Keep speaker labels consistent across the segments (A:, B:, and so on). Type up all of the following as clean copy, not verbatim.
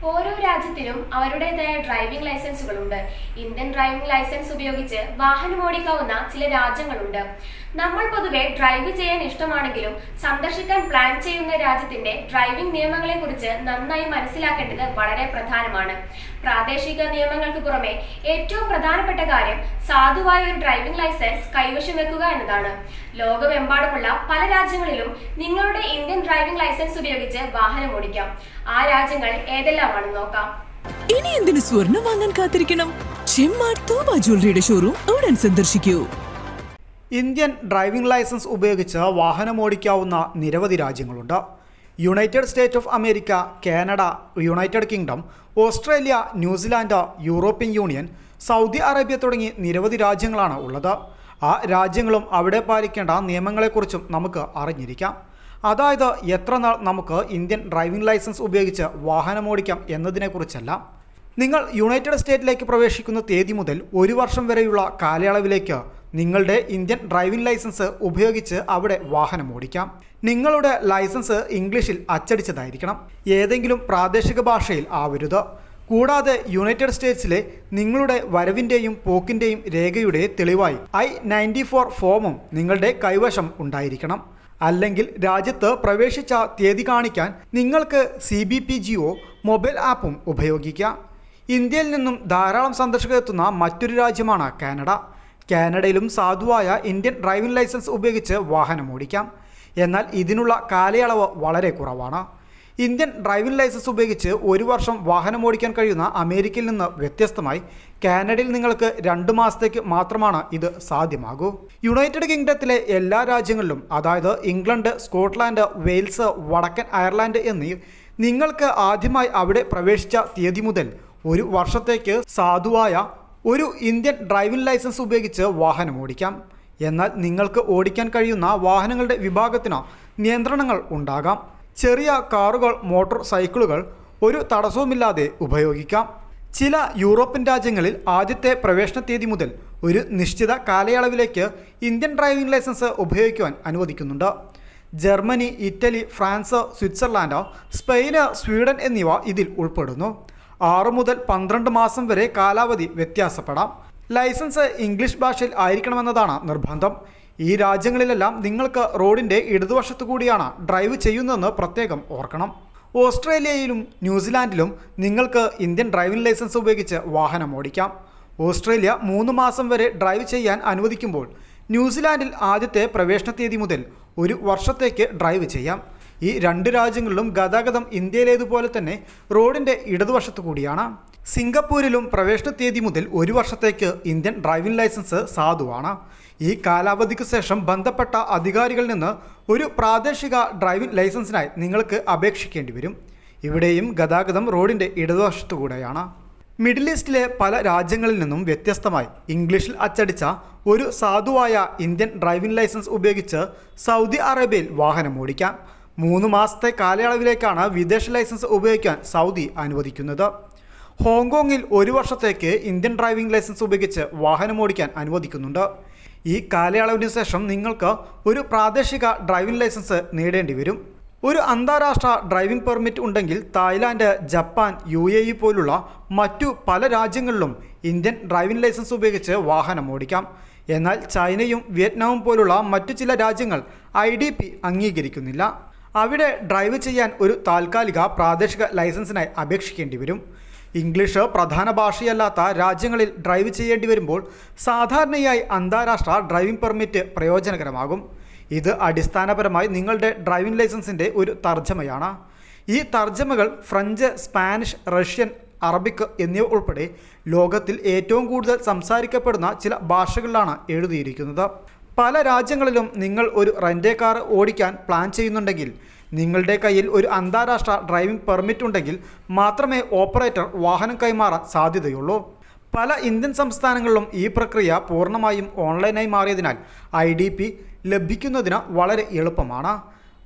A: ഓരോ രാജ്യത്തിനും അവരുടേതായ ഡ്രൈവിംഗ് ലൈസൻസുകളുണ്ട്. ഇന്ത്യൻ ഡ്രൈവിംഗ് ലൈസൻസ് ഉപയോഗിച്ച് വാഹനം ഓടിക്കാവുന്ന ചില രാജ്യങ്ങളുണ്ട്. നമ്മൾ പൊതുവെ ഡ്രൈവ് ചെയ്യാൻ ഇഷ്ടമാണെങ്കിലും സന്ദർശിക്കാൻ പ്ലാൻ ചെയ്യുന്ന രാജ്യത്തിന്റെ ഡ്രൈവിംഗ് നിയമങ്ങളെ കുറിച്ച് നന്നായി മനസ്സിലാക്കേണ്ടത് വളരെ പ്രധാനമാണ്. പ്രാദേശിക നിയമങ്ങൾക്ക് പുറമെ ഏറ്റവും പ്രധാനപ്പെട്ട കാര്യം സാധുവായ ഒരു ഡ്രൈവിംഗ് ലൈസൻസ് കൈവശം വെക്കുക എന്നതാണ്. ലോകമെമ്പാടുമുള്ള പല രാജ്യങ്ങളിലും നിങ്ങളുടെ ഇന്ത്യൻ ഡ്രൈവിംഗ് ലൈസൻസ് ഉപയോഗിച്ച് വാഹനം ഓടിക്കാം. ആ രാജ്യങ്ങൾ ഏതെല്ലാമാണെന്ന് നോക്കാം.
B: ഇനി എന്തിനു സ്വർണം വാങ്ങാൻ കാത്തിരിക്കണം? ചെമ്മാട് തോമ ജ്വല്ലറിയുടെ ഷോറൂം ഉടൻ സന്ദർശിക്കൂ.
C: ഇന്ത്യൻ ഡ്രൈവിംഗ് ലൈസൻസ് ഉപയോഗിച്ച് വാഹനമോടിക്കാവുന്ന നിരവധി രാജ്യങ്ങളുണ്ട്. United States of America, Canada, United Kingdom, Australia, New Zealand, European Union, Saudi Arabia തുടങ്ങി നിരവധി രാജ്യങ്ങളാണ് ഉള്ളത്. ആ രാജ്യങ്ങളും അവിടെ പാലിക്കേണ്ട നിയമങ്ങളെക്കുറിച്ചും നമുക്ക് അറിഞ്ഞിരിക്കാം. അതായത് എത്ര നാൾ നമുക്ക് ഇന്ത്യൻ ഡ്രൈവിംഗ് ലൈസൻസ് ഉപയോഗിച്ച് വാഹനമോടിക്കാം എന്നതിനെക്കുറിച്ചല്ല. നിങ്ങൾ യുണൈറ്റഡ് സ്റ്റേറ്റിലേക്ക് പ്രവേശിക്കുന്ന തീയതി മുതൽ 1 വർഷം വരെയുള്ള കാലയളവിലേക്ക് നിങ്ങളുടെ ഇന്ത്യൻ ഡ്രൈവിംഗ് ലൈസൻസ് ഉപയോഗിച്ച് അവിടെ വാഹനം ഓടിക്കാം. നിങ്ങളുടെ ലൈസൻസ് ഇംഗ്ലീഷിൽ അച്ചടിച്ചതായിരിക്കണം. ഏതെങ്കിലും പ്രാദേശിക ഭാഷയിൽ ആവരുത്. കൂടാതെ യുണൈറ്റഡ് സ്റ്റേറ്റ്സിലെ നിങ്ങളുടെ വരവിൻ്റെയും പോക്കിൻ്റെയും രേഖയുടെ തെളിവായി I-94 ഫോമും നിങ്ങളുടെ കൈവശം ഉണ്ടായിരിക്കണം. അല്ലെങ്കിൽ രാജ്യത്ത് പ്രവേശിച്ച തീയതി കാണിക്കാൻ നിങ്ങൾക്ക് CBPGO മൊബൈൽ ആപ്പും ഉപയോഗിക്കാം. ഇന്ത്യയിൽ നിന്നും ധാരാളം സന്ദർശകർ എത്തുന്ന മറ്റൊരു രാജ്യമാണ് കാനഡ. കാനഡയിലും സാധുവായ ഇന്ത്യൻ ഡ്രൈവിംഗ് ലൈസൻസ് ഉപയോഗിച്ച് വാഹനം ഓടിക്കാം. എന്നാൽ ഇതിനുള്ള കാലയളവ് വളരെ കുറവാണ്. ഇന്ത്യൻ ഡ്രൈവിംഗ് ലൈസൻസ് ഉപയോഗിച്ച് 1 വർഷം വാഹനം ഓടിക്കാൻ കഴിയുന്ന അമേരിക്കയിൽ നിന്ന് വ്യത്യസ്തമായി കാനഡയിൽ നിങ്ങൾക്ക് 2 മാസത്തേക്ക് മാത്രമാണ് ഇത് സാധ്യമാകൂ. യുണൈറ്റഡ് കിങ്ഡത്തിലെ എല്ലാ രാജ്യങ്ങളിലും, അതായത് ഇംഗ്ലണ്ട്, സ്കോട്ട്ലാൻഡ്, വെയിൽസ്, വടക്കൻ അയർലാൻഡ് എന്നീ നിങ്ങൾക്ക് ആദ്യമായി അവിടെ പ്രവേശിച്ച തീയതി മുതൽ 1 വർഷത്തേക്ക് സാധുവായ ഒരു ഇന്ത്യൻ ഡ്രൈവിംഗ് ലൈസൻസ് ഉപയോഗിച്ച് വാഹനം ഓടിക്കാം. എന്നാൽ നിങ്ങൾക്ക് ഓടിക്കാൻ കഴിയുന്ന വാഹനങ്ങളുടെ വിഭാഗത്തിന് നിയന്ത്രണങ്ങൾ ഉണ്ടാകാം. ചെറിയ കാറുകൾ, മോട്ടോർ സൈക്കിളുകൾ ഒരു തടസ്സവുമില്ലാതെ ഉപയോഗിക്കാം. ചില യൂറോപ്യൻ രാജ്യങ്ങളിൽ ആദ്യത്തെ പ്രവേശന തീയതി മുതൽ ഒരു നിശ്ചിത കാലയളവിലേക്ക് ഇന്ത്യൻ ഡ്രൈവിംഗ് ലൈസൻസ് ഉപയോഗിക്കുവാൻ അനുവദിക്കുന്നുണ്ട്. Germany, Italy, France, Switzerland, Spain, Sweden എന്നിവ ഇതിൽ ഉൾപ്പെടുന്നു. 6 മുതൽ 12 മാസം വരെ കാലാവധി വ്യത്യാസപ്പെടാം. ലൈസൻസ് ഇംഗ്ലീഷ് ഭാഷയിൽ ആയിരിക്കണമെന്നതാണ് നിർബന്ധം. ഈ രാജ്യങ്ങളിലെല്ലാം നിങ്ങൾക്ക് റോഡിൻ്റെ ഇടതുവശത്തു കൂടിയാണ് ഡ്രൈവ് ചെയ്യുന്നതെന്ന് പ്രത്യേകം ഓർക്കണം. ഓസ്ട്രേലിയയിലും ന്യൂസിലാൻഡിലും നിങ്ങൾക്ക് ഇന്ത്യൻ ഡ്രൈവിംഗ് ലൈസൻസ് ഉപയോഗിച്ച് വാഹനം ഓടിക്കാം. ഓസ്ട്രേലിയ 3 മാസം വരെ ഡ്രൈവ് ചെയ്യാൻ അനുവദിക്കുമ്പോൾ ന്യൂസിലാൻഡിൽ ആദ്യത്തെ പ്രവേശന തീയതി മുതൽ 1 വർഷത്തേക്ക് ഡ്രൈവ് ചെയ്യാം. ഈ 2 രാജ്യങ്ങളിലും ഗതാഗതം ഇന്ത്യയിലേതുപോലെ തന്നെ റോഡിൻ്റെ ഇടതുവശത്തു കൂടിയാണ്. സിംഗപ്പൂരിലും പ്രവേശന തീയതി മുതൽ 1 വർഷത്തേക്ക് ഇന്ത്യൻ ഡ്രൈവിംഗ് ലൈസൻസ് സാധുവാണ്. ഈ കാലാവധിക്ക് ശേഷം ബന്ധപ്പെട്ട അധികാരികളിൽ നിന്ന് ഒരു പ്രാദേശിക ഡ്രൈവിംഗ് ലൈസൻസിനായി നിങ്ങൾക്ക് അപേക്ഷിക്കേണ്ടി വരും. ഇവിടെയും ഗതാഗതം റോഡിൻ്റെ ഇടതുവശത്തു കൂടെയാണ്. മിഡിൽ ഈസ്റ്റിലെ പല രാജ്യങ്ങളിൽ നിന്നും വ്യത്യസ്തമായി ഇംഗ്ലീഷിൽ അച്ചടിച്ച ഒരു സാധുവായ ഇന്ത്യൻ ഡ്രൈവിംഗ് ലൈസൻസ് ഉപയോഗിച്ച് സൗദി അറേബ്യയിൽ വാഹനം ഓടിക്കാം. 3 മാസത്തെ കാലയളവിലേക്കാണ് വിദേശ ലൈസൻസ് ഉപയോഗിക്കാൻ സൗദി അനുവദിക്കുന്നത്. ഹോങ്കോങ്ങിൽ 1 വർഷത്തേക്ക് ഇന്ത്യൻ ഡ്രൈവിംഗ് ലൈസൻസ് ഉപയോഗിച്ച് വാഹനം ഓടിക്കാൻ അനുവദിക്കുന്നുണ്ട്. ഈ കാലയളവിന് ശേഷം നിങ്ങൾക്ക് ഒരു പ്രാദേശിക ഡ്രൈവിംഗ് ലൈസൻസ് നേടേണ്ടി വരും. ഒരു അന്താരാഷ്ട്ര ഡ്രൈവിംഗ് പെർമിറ്റ് ഉണ്ടെങ്കിൽ തായ്ലാൻഡ്, ജപ്പാൻ, UAE പോലുള്ള മറ്റു പല രാജ്യങ്ങളിലും ഇന്ത്യൻ ഡ്രൈവിംഗ് ലൈസൻസ് ഉപയോഗിച്ച് വാഹനം ഓടിക്കാം. എന്നാൽ ചൈനയും വിയറ്റ്നാമും പോലുള്ള മറ്റു ചില രാജ്യങ്ങൾ IDP അംഗീകരിക്കുന്നില്ല. അവിടെ ഡ്രൈവ് ചെയ്യാൻ ഒരു താൽക്കാലിക പ്രാദേശിക ലൈസൻസിനായി അപേക്ഷിക്കേണ്ടി വരും. ഇംഗ്ലീഷ് പ്രധാന ഭാഷയല്ലാത്ത രാജ്യങ്ങളിൽ ഡ്രൈവ് ചെയ്യേണ്ടി വരുമ്പോൾ സാധാരണയായി അന്താരാഷ്ട്ര ഡ്രൈവിംഗ് പെർമിറ്റ് പ്രയോജനകരമാകും. ഇത് അടിസ്ഥാനപരമായി നിങ്ങളുടെ ഡ്രൈവിംഗ് ലൈസൻസിൻ്റെ ഒരു തർജ്ജമയാണ്. ഈ തർജ്ജമകൾ ഫ്രഞ്ച്, സ്പാനിഷ്, റഷ്യൻ, അറബിക് എന്നിവ ഉൾപ്പെടെ ലോകത്തിൽ ഏറ്റവും കൂടുതൽ സംസാരിക്കപ്പെടുന്ന ചില ഭാഷകളിലാണ് എഴുതിയിരിക്കുന്നത്. പല രാജ്യങ്ങളിലും നിങ്ങൾ ഒരു റെൻ്റ് കാർ ഓടിക്കാൻ പ്ലാൻ ചെയ്യുന്നുണ്ടെങ്കിൽ നിങ്ങളുടെ കയ്യിൽ ഒരു അന്താരാഷ്ട്ര ഡ്രൈവിംഗ് പെർമിറ്റ് ഉണ്ടെങ്കിൽ മാത്രമേ ഓപ്പറേറ്റർ വാഹനം കൈമാറാൻ സാധ്യതയുള്ളൂ. പല ഇന്ത്യൻ സംസ്ഥാനങ്ങളിലും ഈ പ്രക്രിയ പൂർണ്ണമായും ഓൺലൈനായി മാറിയതിനാൽ IDP ലഭിക്കുന്നതിന് വളരെ എളുപ്പമാണ്.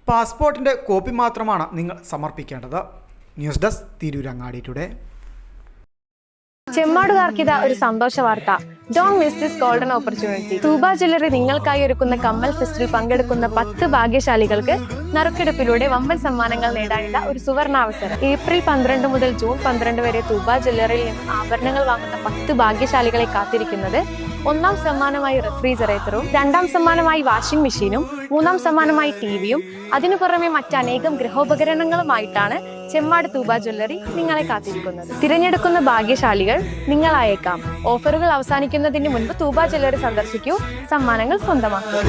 C: പാസ്പോർട്ടിൻ്റെ കോപ്പി മാത്രമാണ് നിങ്ങൾ സമർപ്പിക്കേണ്ടത്. News desk Tirurangadi today.
D: ചെമ്മാടുകാർക്കിത ഒരു സന്തോഷ വാർത്ത. Don't miss this golden opportunity. Tuba jewellery നിങ്ങൾക്കായി ഒരുക്കുന്ന കമ്മൽ ഫെസ്റ്റിൽ പങ്കെടുക്കുന്ന 10 ഭാഗ്യശാലികൾക്ക് നറുക്കെടുപ്പിലൂടെ വമ്പൻ സമ്മാനങ്ങൾ നേടാനുള്ള ഒരു സുവർണാവസരം. ഏപ്രിൽ 12 മുതൽ ജൂൺ 12 വരെ തൂബ ജ്വല്ലറിയിൽ നിന്ന് ആഭരണങ്ങൾ വാങ്ങുന്ന 10 ഭാഗ്യശാലികളെ കാത്തിരിക്കുന്നത് 1ാം സമ്മാനമായി റെഫ്രിജറേറ്ററും, 2ാം സമ്മാനമായി വാഷിംഗ് മെഷീനും, 3ാം സമ്മാനമായി ടിവിയും, അതിനു പുറമെ മറ്റനേകം ഗൃഹോപകരണങ്ങളുമായിട്ടാണ് ചെമ്മാട് തൂബ ജ്വല്ലറി നിങ്ങളെ കാത്തിരിക്കുന്നത്. തിരഞ്ഞെടുക്കുന്ന ഭാഗ്യശാലികൾ നിങ്ങളായേക്കാം. ഓഫറുകൾ അവസാനിക്കുന്നതിന് മുൻപ് തൂബ ജ്വല്ലറി സന്ദർശിക്കൂ, സമ്മാനങ്ങൾ സ്വന്തമാക്കൂ.